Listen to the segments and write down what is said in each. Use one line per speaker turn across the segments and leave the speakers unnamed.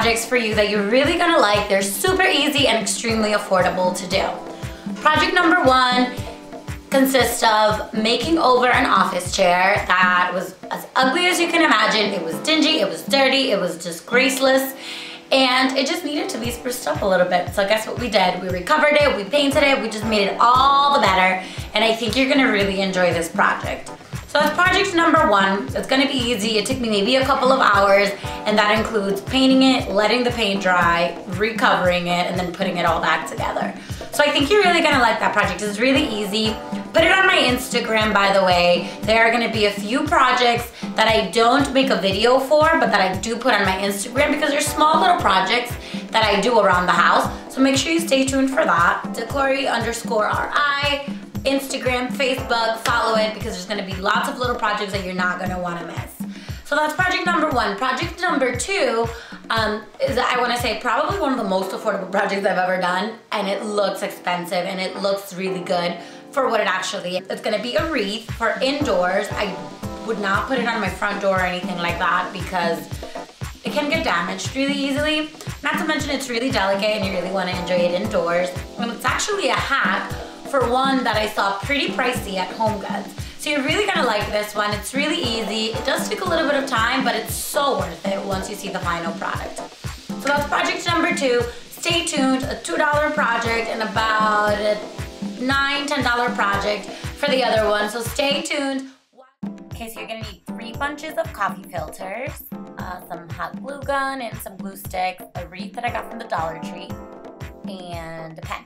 projects for you that you're really gonna like. They're super easy and extremely affordable to do. Project number 1 consists of making over an office chair that was as ugly as you can imagine. It was dingy, it was dirty, it was just graceless, and it just needed to be spruced up a little bit. So guess what we did? We recovered it, we painted it, we just made it all the better, and I think you're gonna really enjoy this project. So that's project number 1. It's gonna be easy. It took me maybe a couple of hours, and that includes painting it, letting the paint dry, recovering it, and then putting it all back together. So I think you're really gonna like that project. It's really easy. Put it on my Instagram, by the way. There are gonna be a few projects that I don't make a video for, but that I do put on my Instagram because they're small little projects that I do around the house. So make sure you stay tuned for that. DECOR_RI, Instagram, Facebook, follow it because there's gonna be lots of little projects that you're not gonna wanna miss. So that's project number 1. Project number 2 is, I wanna say, probably one of the most affordable projects I've ever done, and it looks expensive and it looks really good for what it actually is. It's gonna be a wreath for indoors. I would not put it on my front door or anything like that because it can get damaged really easily. Not to mention it's really delicate and you really wanna enjoy it indoors. And it's actually a hack for one that I saw pretty pricey at Home Goods. So you're really gonna like this one. It's really easy. It does take a little bit of time, but it's so worth it once you see the final product. So that's project number 2. Stay tuned, a $2 project and about a $9, $10 project for the other one. So stay tuned. Okay, so you're gonna need 3 bunches of coffee filters, some hot glue gun and some glue sticks, a wreath that I got from the Dollar Tree, and a pen.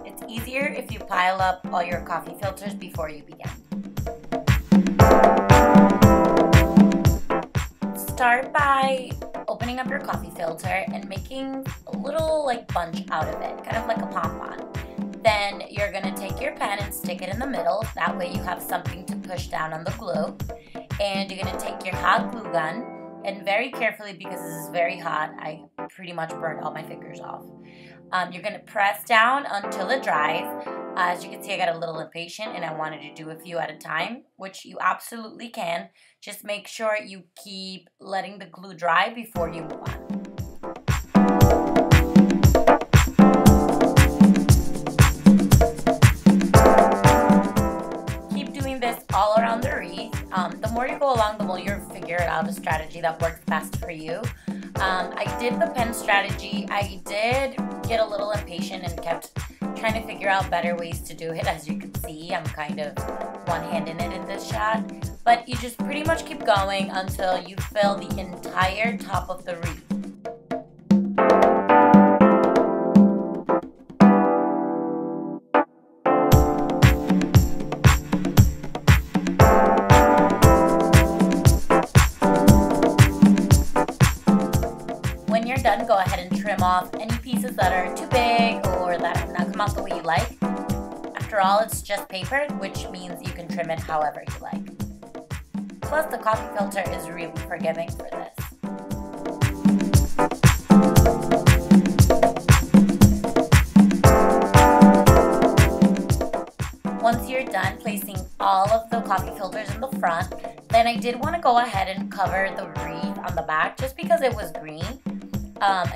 It's easier if you pile up all your coffee filters before you begin. Start by opening up your coffee filter and making a little bunch out of it, kind of like a pom-pom. Then you're gonna take your pen and stick it in the middle. That way you have something to push down on the glue. And you're gonna take your hot glue gun, and very carefully, because this is very hot, I pretty much burned all my fingers off. You're gonna press down until it dries. As you can see, I got a little impatient and I wanted to do a few at a time, which you absolutely can. Just make sure you keep letting the glue dry before you move on. Keep doing this all around the wreath. The more you go along, the more you'll figure out a strategy that works best for you. I did the pen strategy. I did get a little impatient and kept trying to figure out better ways to do it. As you can see, I'm kind of one-handed in this shot. But you just pretty much keep going until you fill the entire top of the wreath. When you're done, go ahead and trim off any pieces that are too big or that have not come out the way you like. After all, it's just paper, which means you can trim it however you like. Plus, the coffee filter is really forgiving for this. Once you're done placing all of the coffee filters in the front, then I did want to go ahead and cover the wreath on the back just because it was green.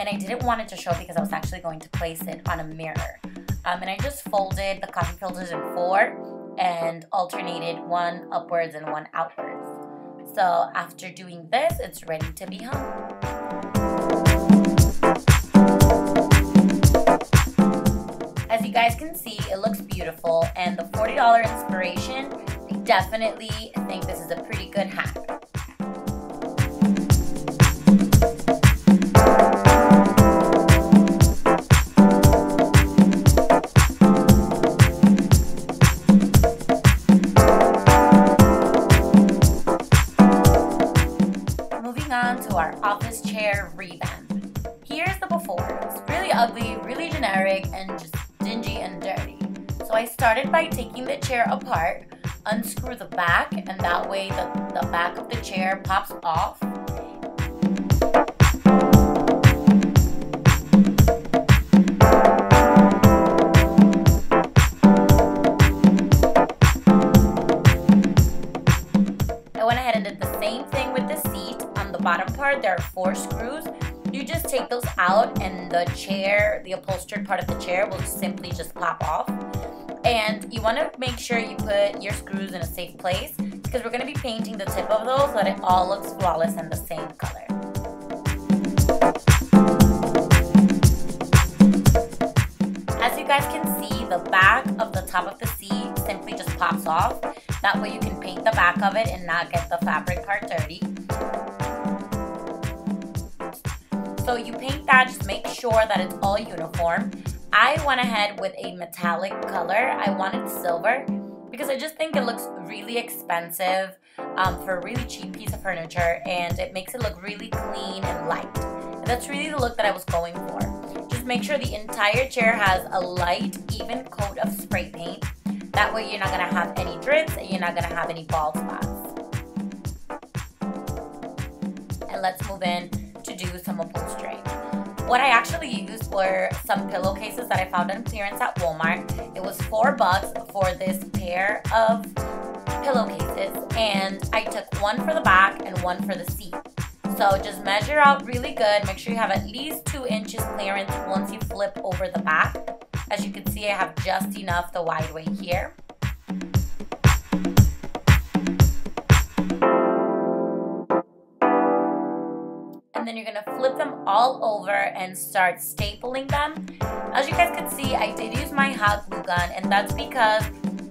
And I didn't want it to show because I was actually going to place it on a mirror. And I just folded the coffee filters in 4 and alternated one upwards and one outwards. So after doing this, it's ready to be hung. As you guys can see, it looks beautiful, and the $40 inspiration, I definitely think this is a pretty good hack. To our office chair revamp. Here's the before. It's really ugly, really generic, and just dingy and dirty. So I started by taking the chair apart, unscrew the back, and that way the back of the chair pops off. I went ahead and did the same thing with the seat. The bottom part, there are 4 screws. You just take those out and the chair, the upholstered part of the chair will simply just pop off. And you want to make sure you put your screws in a safe place because we're going to be painting the tip of those so that it all looks flawless and the same color. As you guys can see, the back of the top of the seat simply just pops off. That way you can paint the back of it and not get the fabric part dirty. So you paint that, just make sure that it's all uniform. I went ahead with a metallic color. I wanted silver because I just think it looks really expensive for a really cheap piece of furniture, and it makes it look really clean and light. And that's really the look that I was going for. Just make sure the entire chair has a light, even coat of spray paint. That way you're not going to have any drips and you're not going to have any bald spots. And let's move in to do some upholstery. What I actually used were some pillowcases that I found on clearance at Walmart. It was $4 for this pair of pillowcases, and I took one for the back and one for the seat. So just measure out really good. Make sure you have at least 2 inches clearance once you flip over the back. As you can see, I have just enough the wide way here. And then you're gonna flip them all over and start stapling them. As you guys can see, I did use my hot glue gun, and that's because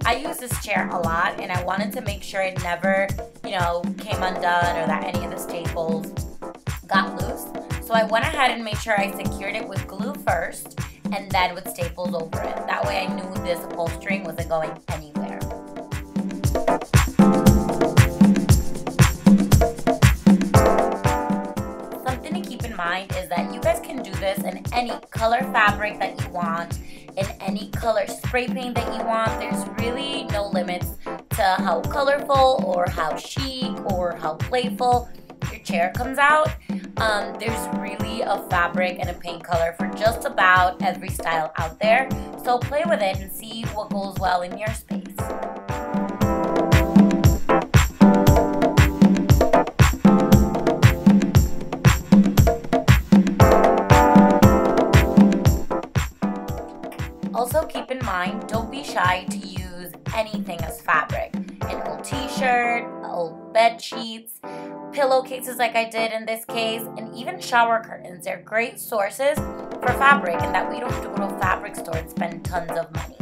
I use this chair a lot and I wanted to make sure it never, came undone or that any of the staples got loose. So I went ahead and made sure I secured it with glue first and then with staples over it. That way I knew this upholstering wasn't going anywhere. Mind is that you guys can do this in any color fabric that you want, in any color spray paint that you want. There's really no limits to how colorful or how chic or how playful your chair comes out. There's really a fabric and a paint color for just about every style out there. So play with it and see what goes well in your space. Also keep in mind, don't be shy to use anything as fabric. An old t-shirt, old bed sheets, pillowcases like I did in this case, and even shower curtains. They're great sources for fabric, and that way you don't have to go to a fabric store and spend tons of money.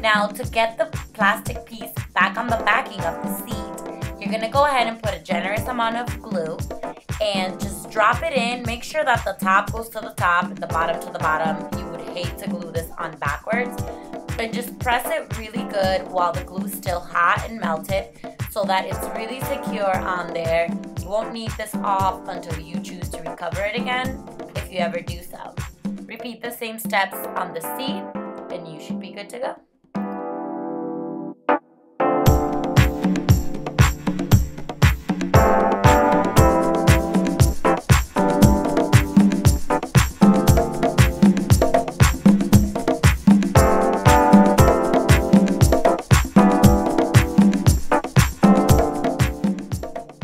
Now to get the plastic piece back on the backing of the seat, you're going to go ahead and put a generous amount of glue and just drop it in. Make sure that the top goes to the top and the bottom to the bottom. You would hate to glue this on backwards. And just press it really good while the glue is still hot and melted so that it's really secure on there. You won't need this off until you choose to recover it again, if you ever do so. Repeat the same steps on the seat and you should be good to go.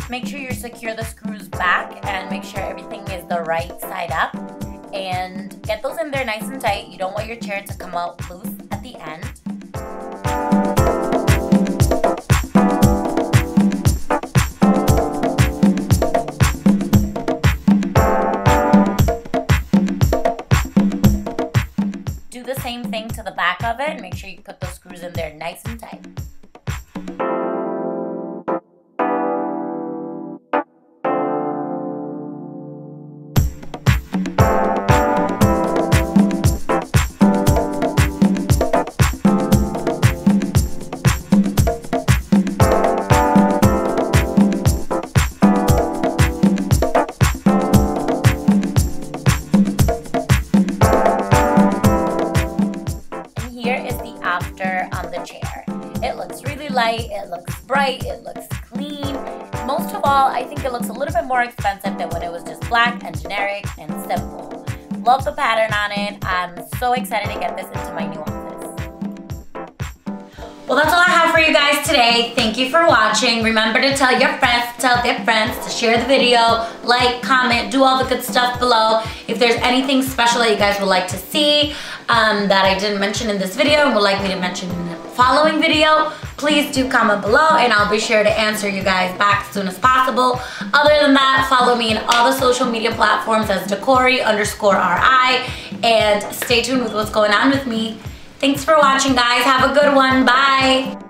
Make sure you secure the screws back and make sure everything is the right side up, and get those in there nice and tight. You don't want your chair to come out loose at the end. Do the same thing to the back of it. Make sure you put those screws in there nice and tight. On the chair. It looks really light, it looks bright, it looks clean. Most of all, I think it looks a little bit more expensive than when it was just black and generic and simple. Love the pattern on it. I'm so excited to get this into my new office. Well, that's all I have for you guys today. Thank you for watching. Remember to tell your friends to tell their friends to share the video, like, comment, do all the good stuff below. If there's anything special that you guys would like to see that I didn't mention in this video and would like me to mention in the following video, please do comment below and I'll be sure to answer you guys back as soon as possible. Other than that, follow me in all the social media platforms as DECOR_RI and stay tuned with what's going on with me. Thanks for watching, guys. Have a good one. Bye.